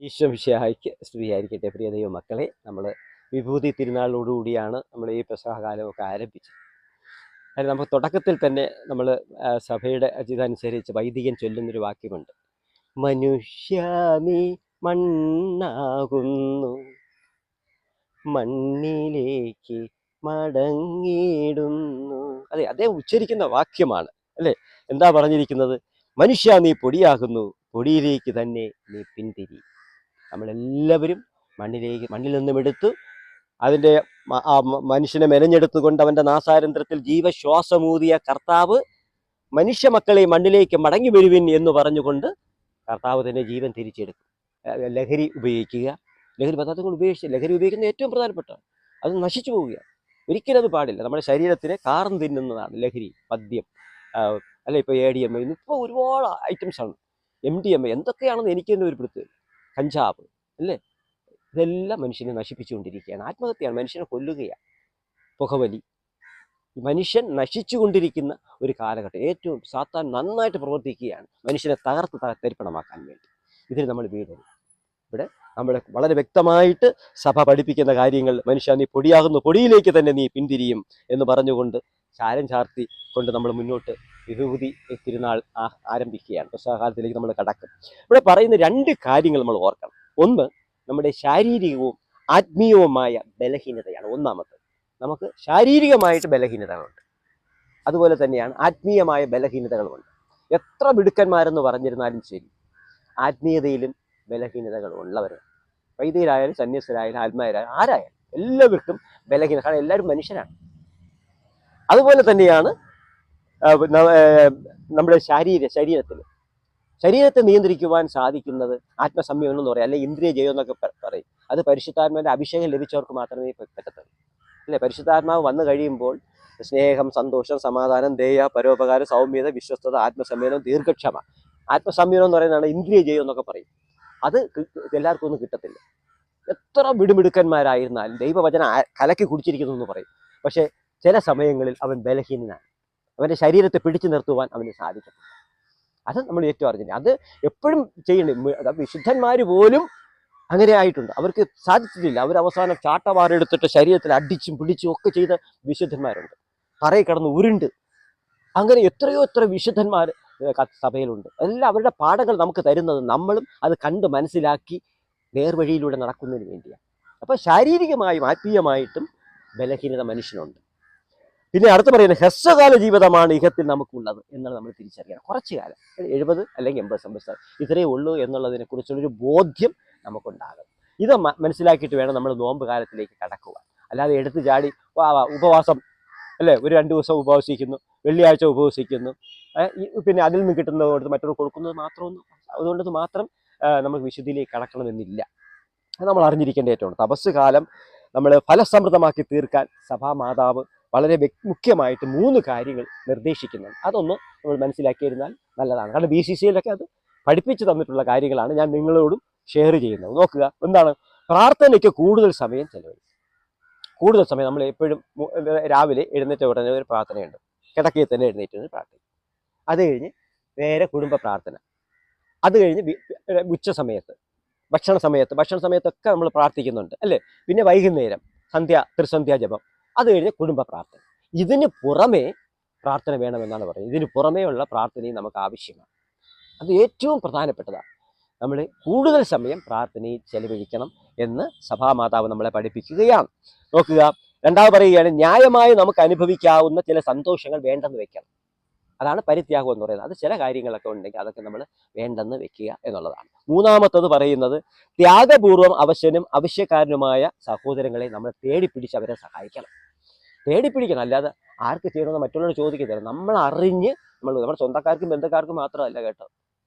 ഈശ്വംശിഹായ്ക്ക് സ്തുതിയായിരിക്കട്ടെ. പ്രിയ ദൈവ മക്കളെ, നമ്മൾ വിഭൂതി തിരുനാളിനോടുകൂടിയാണ് നമ്മൾ ഈ പെസഹകാലമൊക്കെ ആരംഭിച്ചത്. അതിന് നമുക്ക് തുടക്കത്തിൽ തന്നെ നമ്മൾ സഭയുടെ ഇതനുസരിച്ച് വൈദികൻ ചൊല്ലുന്നൊരു വാക്യമുണ്ട്. മനുഷ്യ നീ മണ്ണാകുന്നു, മണ്ണിലേക്ക് മടങ്ങിയിടുന്നു. അതെ, അദ്ദേഹം ഉച്ചരിക്കുന്ന വാക്യമാണ് അല്ലേ. എന്താ പറഞ്ഞിരിക്കുന്നത്? മനുഷ്യ നീ പൊടിയാകുന്നു, പൊടിയിലേക്ക് തന്നെ നീ പിന്തിരി. നമ്മളെല്ലാവരും മണ്ണിൽ നിന്നും എടുത്ത് അതിൻ്റെ മനുഷ്യനെ മെനഞ്ഞെടുത്തുകൊണ്ട് അവൻ്റെ നാസാരന്ധ്രത്തിൽ ജീവശ്വാസമൂതിയ കർത്താവ് മനുഷ്യ മക്കളെ മണ്ണിലേക്ക് മടങ്ങി വരുവിൻ എന്ന് പറഞ്ഞുകൊണ്ട് കർത്താവ് തന്നെ ജീവൻ തിരിച്ചെടുക്കും. ലഹരി ഉപയോഗിക്കുക, ലഹരി പദാർത്ഥങ്ങൾ ലഹരി ഉപയോഗിക്കുന്നത് ഏറ്റവും പ്രധാനപ്പെട്ടതാണ്. അത് നശിച്ചു പോവുക, ഒരിക്കലും അത് പാടില്ല. നമ്മുടെ ശരീരത്തിനെ കാർന്ന് തിന്നുന്നതാണ് ലഹരി, മദ്യം, അല്ല ഇപ്പോൾ ADM, ഇപ്പോൾ ഒരുപാട് ഐറ്റംസാണ്, MDMA, എന്തൊക്കെയാണെന്ന് എനിക്ക് തന്നെ ഒരു പിടുത്തം, കഞ്ചാവ് അല്ലേ, ഇതെല്ലാം മനുഷ്യനെ നശിപ്പിച്ചുകൊണ്ടിരിക്കുകയാണ്. ആത്മഹത്യയാണ്, മനുഷ്യനെ കൊല്ലുകയാണ്. പുകവലി, മനുഷ്യൻ നശിച്ചുകൊണ്ടിരിക്കുന്ന ഒരു കാലഘട്ടം. ഏറ്റവും സാത്താൻ നന്നായിട്ട് പ്രവർത്തിക്കുകയാണ് മനുഷ്യനെ തരിപ്പണമാക്കാൻ വേണ്ടി. ഇതിന് നമ്മൾ വീടരുത്. ഇവിടെ നമ്മൾ വളരെ വ്യക്തമായിട്ട് സഭ പഠിപ്പിക്കുന്ന കാര്യങ്ങൾ, മനുഷ്യ നീ പൊടിയാകുന്നു, പൊടിയിലേക്ക് തന്നെ നീ പിന്തിരിയും എന്ന് പറഞ്ഞുകൊണ്ട് ചാരം ചാർത്തി കൊണ്ട് നമ്മൾ മുന്നോട്ട് വിഭൂതി തിരുനാൾ ആരംഭിക്കുകയാണ്. പെസഹകാലത്തിലേക്ക് നമ്മൾ കടക്കും. ഇവിടെ പറയുന്ന രണ്ട് കാര്യങ്ങൾ നമ്മൾ ഓർക്കണം. ഒന്ന്, നമ്മുടെ ശാരീരികവും ആത്മീയവുമായ ബലഹീനതയാണ്. ഒന്നാമത്തെ, നമുക്ക് ശാരീരികമായിട്ട് ബലഹീനതകളുണ്ട്, അതുപോലെ തന്നെയാണ് ആത്മീയമായ ബലഹീനതകളുമുണ്ട്. എത്ര മിടുക്കന്മാരെന്ന് പറഞ്ഞിരുന്നാലും ശരി, ആത്മീയതയിലും ബലഹീനതകൾ ഉള്ളവരാണ്. വൈദികരായാലും സന്യസ്തരായാലും ആത്മാരായാലും ആരായാലും എല്ലാവർക്കും ബലഹീനത, കാരണം എല്ലാവരും മനുഷ്യരാണ്. അതുപോലെ തന്നെയാണ് നമ്മുടെ ശരീരത്തെ നിയന്ത്രിക്കുവാൻ സാധിക്കുന്നത് ആത്മസംയമനം എന്ന് പറയും, അല്ലെങ്കിൽ ഇന്ദ്രിയ ജയം എന്നൊക്കെ പറയും. അത് പരിശുദ്ധാത്മാവിൻ്റെ അഭിഷേകം ലഭിച്ചവർക്ക് മാത്രമേ പറ്റത്തുള്ളൂ അല്ലേ. പരിശുദ്ധാത്മാവ് വന്നു കഴിയുമ്പോൾ സ്നേഹം, സന്തോഷം, സമാധാനം, ദയ, പരോപകാരം, സൗമ്യത, വിശ്വസ്തത, ആത്മസംയമനം, ദീർഘക്ഷമ. ആത്മസംയമനം എന്ന് പറയുന്നതാണ് ഇന്ദ്രിയ ജയം എന്നൊക്കെ പറയും. അത് എല്ലാവർക്കും ഒന്നും കിട്ടത്തില്ല. എത്ര മിടുമിടുക്കന്മാരായിരുന്നാലും ദൈവവചന കലക്കി കുടിച്ചിരിക്കുന്നു എന്ന് പറയും. പക്ഷേ ചില സമയങ്ങളിൽ അവൻ ബലഹീനനാണ്. അവൻ്റെ ശരീരത്തെ പിടിച്ചു നിർത്തുവാൻ അവന് സാധിക്കത്തില്ല. അത് നമ്മൾ ഏറ്റവും അറിഞ്ഞില്ല. അത് എപ്പോഴും ചെയ്യണം. വിശുദ്ധന്മാർ പോലും അങ്ങനെ ആയിട്ടുണ്ട്, അവർക്ക് സാധിച്ചിട്ടില്ല. അവർ അവസാനം ചാട്ടവാറെടുത്തിട്ട് ശരീരത്തിൽ അടിച്ചും പിടിച്ചും ഒക്കെ ചെയ്ത വിശുദ്ധന്മാരുണ്ട്, തറയിൽ കിടന്ന് ഉരുണ്ട്. അങ്ങനെ എത്രയോ വിശുദ്ധന്മാർ സഭയിലുണ്ട്. എല്ലാം അവരുടെ പാഠങ്ങൾ നമുക്ക് തരുന്നത് നമ്മളും അത് കണ്ട് മനസ്സിലാക്കി നേർവഴിയിലൂടെ നടക്കുന്നതിന് വേണ്ടിയാണ്. അപ്പോൾ ശാരീരികമായും ആത്മീയമായിട്ടും ബലഹീനത മനുഷ്യനുണ്ട്. പിന്നെ അടുത്ത് പറയുന്നത് ഹ്രസ്വകാല ജീവിതമാണ് ഇഹത്തിൽ നമുക്കുള്ളത് എന്നുള്ളത് നമ്മൾ തിരിച്ചറിയണം. കുറച്ചു കാലം, 70 അല്ലെങ്കിൽ 80 സംവത്സരം ഇത്രയേ ഉള്ളൂ എന്നുള്ളതിനെ കുറിച്ചുള്ളൊരു ബോധ്യം നമുക്കുണ്ടാകും. ഇത് മനസ്സിലാക്കിയിട്ട് വേണം നമ്മൾ നോമ്പ് കാലത്തിലേക്ക് കടക്കുക. അല്ലാതെ എടുത്തു ചാടി ഉപവാസം അല്ലേ, ഒരു 2 ദിവസം ഉപവസിക്കുന്നു, വെള്ളിയാഴ്ച ഉപവസിക്കുന്നു, പിന്നെ അതിൽ നിന്ന് കിട്ടുന്നത് കൊടുത്ത് മറ്റൊരു കൊടുക്കുന്നത് മാത്രമൊന്നും, അതുകൊണ്ടത് മാത്രം നമുക്ക് വിശുദ്ധിയിലേക്ക് കടക്കണമെന്നില്ല. അത് നമ്മൾ അറിഞ്ഞിരിക്കേണ്ട ഏറ്റവും തപസ് കാലം നമ്മൾ ഫലസമൃദ്ധമാക്കി തീർക്കാൻ സഭാമാതാവ് വളരെ മുഖ്യമായിട്ട് 3 കാര്യങ്ങൾ നിർദ്ദേശിക്കുന്നുണ്ട്. അതൊന്ന് നമ്മൾ മനസ്സിലാക്കിയിരുന്നാൽ നല്ലതാണ്. കാരണം BCCയിലൊക്കെ അത് പഠിപ്പിച്ചു തന്നിട്ടുള്ള കാര്യങ്ങളാണ് ഞാൻ നിങ്ങളോടും ഷെയർ ചെയ്യുന്നത്. നോക്കുക, എന്താണ്? പ്രാർത്ഥനയ്ക്ക് കൂടുതൽ സമയം ചെലവഴിക്കും. കൂടുതൽ സമയം നമ്മൾ എപ്പോഴും രാവിലെ എഴുന്നേറ്റ ഉടനെ ഒരു പ്രാർത്ഥനയുണ്ട്, കിടക്കയിൽ തന്നെ എഴുന്നേറ്റ് പ്രാർത്ഥന. അത് കഴിഞ്ഞ് നേരെ കുടുംബ പ്രാർത്ഥന. അത് കഴിഞ്ഞ് ഉച്ച സമയത്ത്, ഭക്ഷണ സമയത്തൊക്കെ നമ്മൾ പ്രാർത്ഥിക്കുന്നുണ്ട് അല്ലേ. പിന്നെ വൈകുന്നേരം ത്രിസന്ധ്യാ ജപം. അത് കഴിഞ്ഞ് കുടുംബ പ്രാർത്ഥന. ഇതിന് പുറമേ പ്രാർത്ഥന വേണമെന്നാണ് പറയുന്നത്. ഇതിന് പുറമേ ഉള്ള പ്രാർത്ഥനയും നമുക്ക് ആവശ്യമാണ്. അത് ഏറ്റവും പ്രധാനപ്പെട്ടതാണ്. നമ്മൾ കൂടുതൽ സമയം പ്രാർത്ഥനയിൽ ചെലവഴിക്കണം എന്ന് സഭാമാതാവ് നമ്മളെ പഠിപ്പിക്കുകയാണ്. നോക്കുക, രണ്ടാമത് പറയുകയാണ്, ന്യായമായി നമുക്ക് അനുഭവിക്കാവുന്ന ചില സന്തോഷങ്ങൾ വേണ്ടെന്ന് വെക്കണം. അതാണ് പരിത്യാഗം എന്ന് പറയുന്നത്. അത് ചില കാര്യങ്ങളൊക്കെ ഉണ്ടെങ്കിൽ അതൊക്കെ നമ്മൾ വേണ്ടെന്ന് വെക്കുക എന്നുള്ളതാണ്. മൂന്നാമത്തത് പറയുന്നത്, ത്യാഗപൂർവം അവശനും ആവശ്യക്കാരനുമായ സഹോദരങ്ങളെ നമ്മൾ തേടിപ്പിടിച്ച് അവരെ സഹായിക്കണം. തേടിപ്പിടിക്കണം, അല്ലാതെ ആർക്ക് ചെയ്യണമെന്ന് മറ്റുള്ളവർ ചോദിക്കത്തില്ല. നമ്മൾ അറിഞ്ഞ് നമ്മുടെ സ്വന്തക്കാർക്കും ബന്ധുക്കാർക്കും മാത്രമല്ല കേട്ടോ,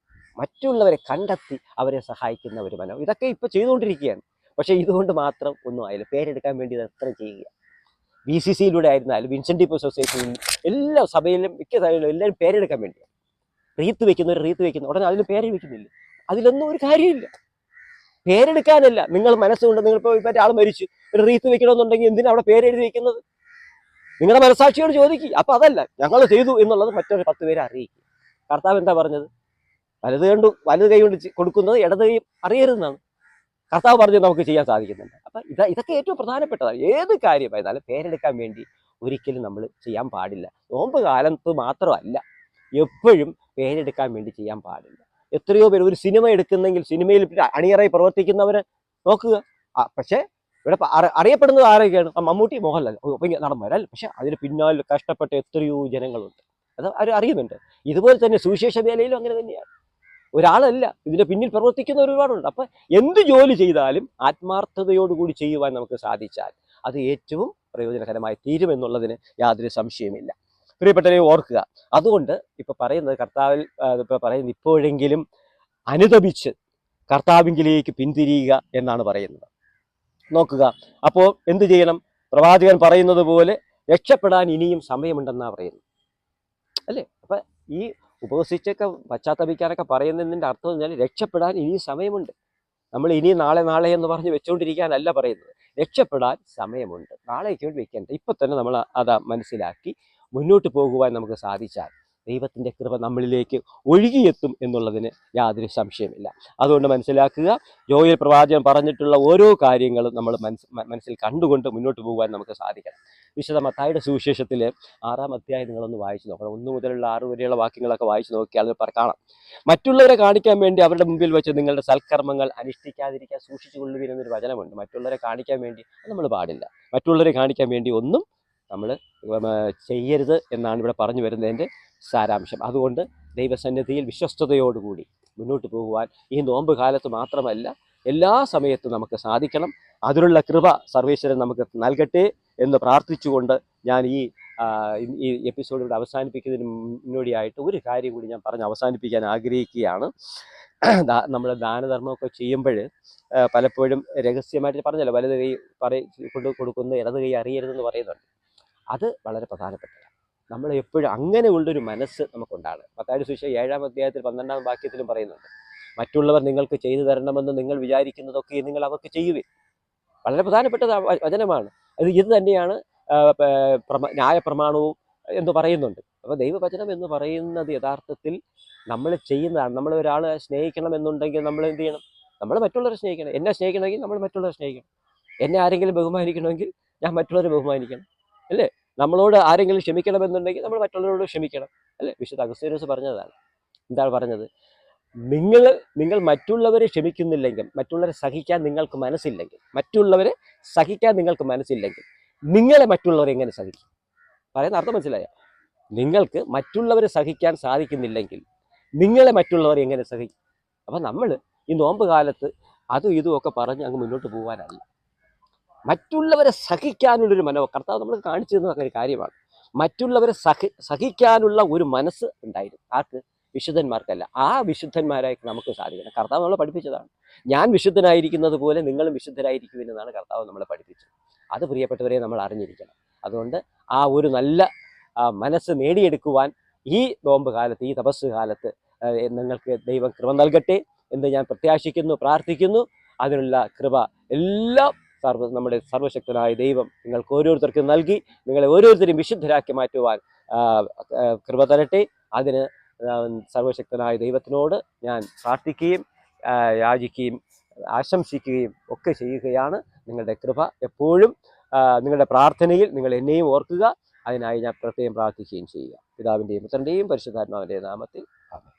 മറ്റുള്ളവരെ കണ്ടെത്തി അവരെ സഹായിക്കുന്ന ഒരു മനോ, ഇതൊക്കെ ഇപ്പോൾ ചെയ്തുകൊണ്ടിരിക്കുകയാണ്. പക്ഷേ ഇതുകൊണ്ട് മാത്രം ഒന്നും ആയില്ല. പേരെടുക്കാൻ വേണ്ടി ഇത് എത്ര ചെയ്യുക. BCCയിലൂടെ ആയിരുന്നാലും വിൻസെൻ്റ് ഇപ്പോൾ സൊസൈറ്റിയിലും എല്ലാ സഭയിലും മിക്ക സഭയിലും എല്ലാവരും പേരെടുക്കാൻ വേണ്ടിയാണ്. റീത്ത് വെക്കുന്നു, ഉടനെ അതിന് പേര് വെക്കുന്നില്ല. അതിലൊന്നും ഒരു കാര്യമില്ല. പേരെടുക്കാനല്ല, നിങ്ങൾ മനസ്സുകൊണ്ട് നിങ്ങളിപ്പോൾ മറ്റേ ആൾ മരിച്ചു, ഒരു റീത്ത് വെക്കണമെന്നുണ്ടെങ്കിൽ എന്തിനാണ് അവിടെ പേരെഴുതി വെക്കുന്നത്? നിങ്ങളുടെ മനസാക്ഷിയോട് ചോദിക്കുക. അപ്പം അതല്ല, ഞങ്ങൾ ചെയ്തു എന്നുള്ളത് മറ്റൊരു 10 പേരെ അറിയിക്കുക. കർത്താവ് എന്താ പറഞ്ഞത്? വലത് കൈ കൊണ്ട് കൊടുക്കുന്നത് ഇടത് കൈ അറിയരുതെന്നാണ്. കർത്താവ് പറഞ്ഞ് നമുക്ക് ചെയ്യാൻ സാധിക്കുന്നുണ്ട്. അപ്പം ഇതൊക്കെ ഏറ്റവും പ്രധാനപ്പെട്ടതാണ്. ഏത് കാര്യമായിരുന്നാലും പേരെടുക്കാൻ വേണ്ടി ഒരിക്കലും നമ്മൾ ചെയ്യാൻ പാടില്ല. നോമ്പ് കാലത്ത് മാത്രമല്ല, എപ്പോഴും പേരെടുക്കാൻ വേണ്ടി ചെയ്യാൻ പാടില്ല. എത്രയോ പേര് ഒരു സിനിമ എടുക്കുന്നെങ്കിൽ സിനിമയിൽ അണിയറായി പ്രവർത്തിക്കുന്നവരെ നോക്കുക. പക്ഷേ ഇവിടെ അറിയപ്പെടുന്നത് ആരൊക്കെയാണ്? മമ്മൂട്ടി, മോഹൻലാൽ, നടന്മാരല്ല. പക്ഷെ അതിന് പിന്നാലെ കഷ്ടപ്പെട്ട എത്രയോ ജനങ്ങളുണ്ട്. അത് അവർ അറിയുന്നുണ്ട്. ഇതുപോലെ തന്നെ സുവിശേഷ വേലയിലും അങ്ങനെ തന്നെയാണ്. ഒരാളല്ല, ഇതിന്റെ പിന്നിൽ പ്രവർത്തിക്കുന്ന ഒരുപാടുണ്ട്. അപ്പം എന്ത് ജോലി ചെയ്താലും ആത്മാർത്ഥതയോടുകൂടി ചെയ്യുവാൻ നമുക്ക് സാധിച്ചാൽ അത് ഏറ്റവും പ്രയോജനകരമായി തീരുമെന്നുള്ളതിന് യാതൊരു സംശയമില്ല. പ്രിയപ്പെട്ടവരെ ഓർക്കുക. അതുകൊണ്ട് ഇപ്പൊ പറയുന്നത് കർത്താവിൽ ഇപ്പൊ പറയുന്നത് ഇപ്പോഴെങ്കിലും അനുതപിച്ച് കർത്താവിങ്കിലേക്ക് പിന്തിരിയുക എന്നാണ് പറയുന്നത്. നോക്കുക, അപ്പോൾ എന്ത് ചെയ്യണം? പ്രവാചകൻ പറയുന്നത് പോലെ രക്ഷപ്പെടാൻ ഇനിയും സമയമുണ്ടെന്നാണ് പറയുന്നത്, അല്ലേ? അപ്പൊ ഈ ഉപവസിച്ചൊക്കെ പശ്ചാത്തപിക്കാനൊക്കെ പറയുന്നതിൻ്റെ അർത്ഥം എന്ന് പറഞ്ഞാൽ രക്ഷപ്പെടാൻ ഇനിയും സമയമുണ്ട്. നമ്മൾ ഇനി നാളെ എന്ന് പറഞ്ഞ് വെച്ചുകൊണ്ടിരിക്കാനല്ല പറയുന്നത്. രക്ഷപ്പെടാൻ സമയമുണ്ട്, നാളേക്ക് വേണ്ടി വെക്കേണ്ട. ഇപ്പം തന്നെ നമ്മൾ അത് മനസ്സിലാക്കി മുന്നോട്ട് പോകുവാൻ നമുക്ക് സാധിച്ചാൽ ദൈവത്തിൻ്റെ കൃപ നമ്മളിലേക്ക് ഒഴുകിയെത്തും എന്നുള്ളതിന് യാതൊരു സംശയമില്ല. അതുകൊണ്ട് മനസ്സിലാക്കുക, യോയേൽ പ്രവാചകൻ പറഞ്ഞിട്ടുള്ള ഓരോ കാര്യങ്ങളും നമ്മൾ മനസ്സിൽ കണ്ടുകൊണ്ട് മുന്നോട്ട് പോകുവാൻ നമുക്ക് സാധിക്കണം. വിശുദ്ധ മത്തായിയുടെ സുവിശേഷത്തിൽ 6-ാം അധ്യായം നിങ്ങളൊന്ന് വായിച്ചു നോക്കണം. 1 മുതലുള്ള 6 വരെയുള്ള വാക്യങ്ങളൊക്കെ വായിച്ചു നോക്കിയാൽ അത് കാണാം. മറ്റുള്ളവരെ കാണിക്കാൻ വേണ്ടി അവരുടെ മുമ്പിൽ വെച്ച് നിങ്ങളുടെ സൽക്കർമ്മങ്ങൾ അനുഷ്ഠിക്കാതിരിക്കാൻ സൂക്ഷിച്ചു കൊള്ളുവിൻ എന്നൊരു വചനമുണ്ട്. മറ്റുള്ളവരെ കാണിക്കാൻ വേണ്ടി നമ്മൾ പാടില്ല. മറ്റുള്ളവരെ കാണിക്കാൻ വേണ്ടി ഒന്നും നമ്മൾ ചെയ്യരുത് എന്നാണ് ഇവിടെ പറഞ്ഞു വരുന്നതിൻ്റെ സാരാംശം. അതുകൊണ്ട് ദൈവസന്നിധിയിൽ വിശ്വസ്തയോടുകൂടി മുന്നോട്ട് പോകുവാൻ ഈ നോമ്പ് കാലത്ത് മാത്രമല്ല എല്ലാ സമയത്തും നമുക്ക് സാധിക്കണം. അതിനുള്ള കൃപ സർവേശ്വരൻ നമുക്ക് നൽകട്ടെ എന്ന് പ്രാർത്ഥിച്ചുകൊണ്ട് ഞാൻ ഈ എപ്പിസോഡ് ഇവിടെ അവസാനിപ്പിക്കുന്നതിന് മുന്നോടിയായിട്ട് ഒരു കാര്യം കൂടി ഞാൻ പറഞ്ഞ് അവസാനിപ്പിക്കാൻ ആഗ്രഹിക്കുകയാണ്. നമ്മൾ ദാനധർമ്മമൊക്കെ ചെയ്യുമ്പോൾ പലപ്പോഴും രഹസ്യമായിട്ട് പറഞ്ഞല്ലോ, വലത് കൈ കൊടുക്കുന്ന ഇടത് കൈ അറിയരുതെന്ന് പറയുന്നുണ്ട്. അത് വളരെ പ്രധാനപ്പെട്ടതാണ്. നമ്മൾ എപ്പോഴും അങ്ങനെയുള്ളൊരു മനസ്സ് നമുക്കുണ്ടാകണം. മത്തായിയുടെ സുവിശേഷം 7-ാം അധ്യായത്തിൽ 12-ാം വാക്യത്തിലും പറയുന്നുണ്ട്, മറ്റുള്ളവർ നിങ്ങൾക്ക് ചെയ്തു തരണമെന്ന് നിങ്ങൾ വിചാരിക്കുന്നതൊക്കെ നിങ്ങൾ അവർക്ക് ചെയ്യുവിൻ. വളരെ പ്രധാനപ്പെട്ട വചനമാണ്. ഇത് തന്നെയാണ് ന്യായപ്രമാണവും എന്ന് പറയുന്നുണ്ട്. അപ്പോൾ ദൈവവചനം എന്ന് പറയുന്നത് യഥാർത്ഥത്തിൽ നമ്മൾ ചെയ്യുന്നതാണ്. നമ്മൾ ഒരാളെ സ്നേഹിക്കണം എന്നുണ്ടെങ്കിൽ നമ്മൾ എന്ത് ചെയ്യണം? നമ്മൾ മറ്റുള്ളവരെ സ്നേഹിക്കണം. എന്നെ സ്നേഹിക്കണമെങ്കിൽ നമ്മൾ മറ്റുള്ളവരെ സ്നേഹിക്കണം. എന്നെ ആരെങ്കിലും ബഹുമാനിക്കണമെങ്കിൽ ഞാൻ മറ്റുള്ളവരെ ബഹുമാനിക്കണം, അല്ലേ? നമ്മളോട് ആരെങ്കിലും ക്ഷമിക്കണമെന്നുണ്ടെങ്കിൽ നമ്മൾ മറ്റുള്ളവരോട് ക്ഷമിക്കണം, അല്ലേ? വിശുദ്ധ അഗസ്തീനോസ് പറഞ്ഞതാണ്. എന്താണ് പറഞ്ഞത്? നിങ്ങൾ മറ്റുള്ളവരെ ക്ഷമിക്കുന്നില്ലെങ്കിൽ, മറ്റുള്ളവരെ സഹിക്കാൻ നിങ്ങൾക്ക് മനസ്സില്ലെങ്കിൽ, നിങ്ങളെ മറ്റുള്ളവരെ എങ്ങനെ സഹിക്കും? പറയുന്ന അർത്ഥം മനസ്സിലായോ? നിങ്ങൾക്ക് മറ്റുള്ളവരെ സഹിക്കാൻ സാധിക്കുന്നില്ലെങ്കിൽ നിങ്ങളെ മറ്റുള്ളവരെ എങ്ങനെ സഹിക്കും? അപ്പം നമ്മൾ ഈ നോമ്പ് കാലത്ത് അതും ഇതും ഒക്കെ പറഞ്ഞ് അങ്ങ് മുന്നോട്ട് പോകാനല്ല, മറ്റുള്ളവരെ സഹിക്കാനുള്ളൊരു കർത്താവ് നമ്മൾ കാണിച്ചു തന്ന ഒരു കാര്യമാണ്. മറ്റുള്ളവരെ സഹിക്കാനുള്ള ഒരു മനസ്സ് ഉണ്ടായിരുന്നു. ആർക്ക്? വിശുദ്ധന്മാർക്കല്ല. ആ വിശുദ്ധന്മാരായി നമുക്ക് സാധിക്കണം. കർത്താവ് നമ്മളെ പഠിപ്പിച്ചതാണ്. ഞാൻ വിശുദ്ധനായിരിക്കുന്നത് പോലെ നിങ്ങളും വിശുദ്ധരായിരിക്കുമെന്നാണ് കർത്താവ് നമ്മളെ പഠിപ്പിച്ചത്. അത് പ്രിയപ്പെട്ടവരെ നമ്മൾ അറിഞ്ഞിരിക്കണം. അതുകൊണ്ട് ആ ഒരു നല്ല മനസ്സ് നേടിയെടുക്കുവാൻ ഈ നോമ്പ് കാലത്ത്, ഈ തപസ് കാലത്ത് നിങ്ങൾക്ക് ദൈവം കൃപ നൽകട്ടെ എന്ന് ഞാൻ പ്രത്യാശിക്കുന്നു, പ്രാർത്ഥിക്കുന്നു. അതിനുള്ള കൃപ എല്ലാം നമ്മുടെ സർവശക്തനായ ദൈവം നിങ്ങൾക്ക് ഓരോരുത്തർക്കും നൽകി നിങ്ങളെ ഓരോരുത്തരും വിശുദ്ധരാക്കി മാറ്റുവാൻ കൃപ തരട്ടെ. അതിന് സർവശക്തനായ ദൈവത്തിനോട് ഞാൻ പ്രാർത്ഥിക്കുകയും യാചിക്കുകയും ആശംസിക്കുകയും ഒക്കെ ചെയ്യുകയാണ്. നിങ്ങളുടെ കൃപ എപ്പോഴും നിങ്ങളുടെ പ്രാർത്ഥനയിൽ നിങ്ങൾ എന്നെയും ഓർക്കുക. അതിനായി ഞാൻ പ്രത്യേകം പ്രാർത്ഥിക്കുകയും ചെയ്യുക. പിതാവിൻ്റെയും പുത്രൻ്റെയും പരിശുദ്ധാത്മാവിൻ്റെയും നാമത്തിൽ ആമേൻ.